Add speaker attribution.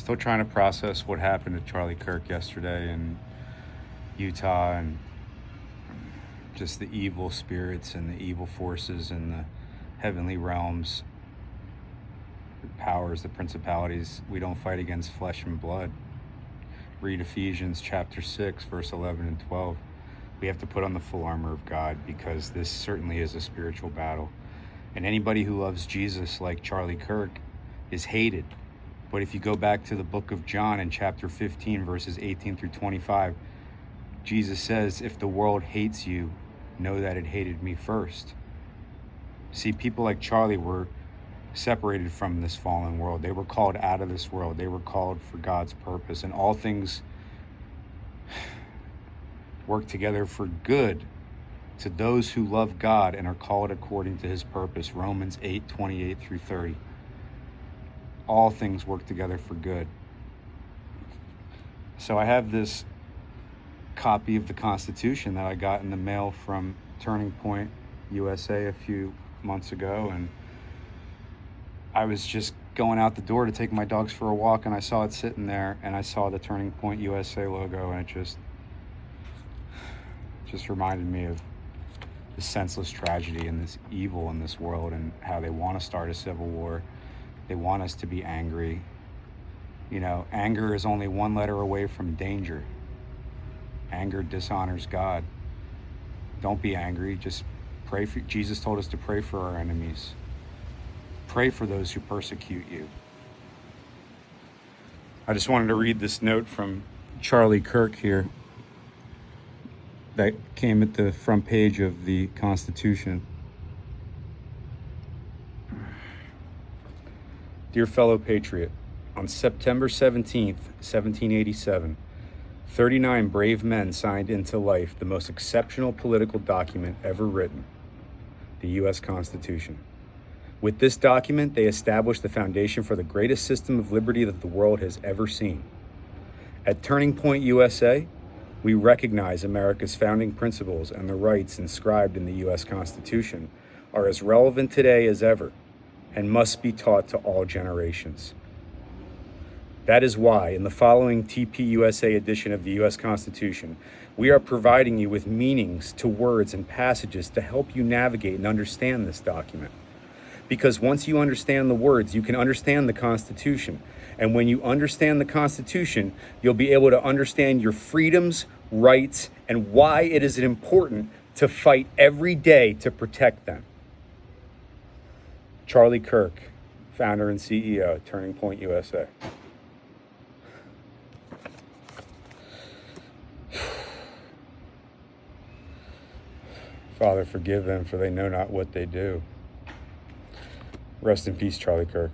Speaker 1: Still trying to process what happened to Charlie Kirk yesterday in Utah, and just the evil spirits and the evil forces in the heavenly realms, the powers, the principalities. We don't fight against flesh and blood. Read Ephesians chapter 6, verse 11 and 12. We have to put on the full armor of God, because this certainly is a spiritual battle. And anybody who loves Jesus like Charlie Kirk is hated. But if you go back to the book of John in chapter 15, verses 18 through 25, Jesus says, if the world hates you, know that it hated me first. See, people like Charlie were separated from this fallen world. They were called out of this world. They were called for God's purpose, and all things work together for good to those who love God and are called according to his purpose. Romans 8, 28 through 30. All things work together for good. So I have this copy of the Constitution that I got in the mail from Turning Point USA a few months ago, and I was just going out the door to take my dogs for a walk, and I saw it sitting there, and I saw the Turning Point USA logo, and it just reminded me of the senseless tragedy and this evil in this world, and how they want to start a civil war. They want us to be angry. You know, anger is only one letter away from danger. Anger dishonors God. Don't be angry. Just pray for. Jesus told us to pray for our enemies. Pray for those who persecute you. I just wanted to read this note from Charlie Kirk here that came at the front page of the Constitution. Dear fellow patriot, on September 17th, 1787, 39 brave men signed into life the most exceptional political document ever written, the U.S. Constitution. With this document, they established the foundation for the greatest system of liberty that the world has ever seen. At Turning Point USA, we recognize America's founding principles, and the rights inscribed in the U.S. Constitution are as relevant today as ever and must be taught to all generations. That is why, in the following TPUSA edition of the U.S. Constitution, we are providing you with meanings to words and passages to help you navigate and understand this document. Because once you understand the words, you can understand the Constitution. And when you understand the Constitution, you'll be able to understand your freedoms, rights, and why it is important to fight every day to protect them. Charlie Kirk, founder and CEO, Turning Point USA. Father, forgive them, for they know not what they do. Rest in peace, Charlie Kirk.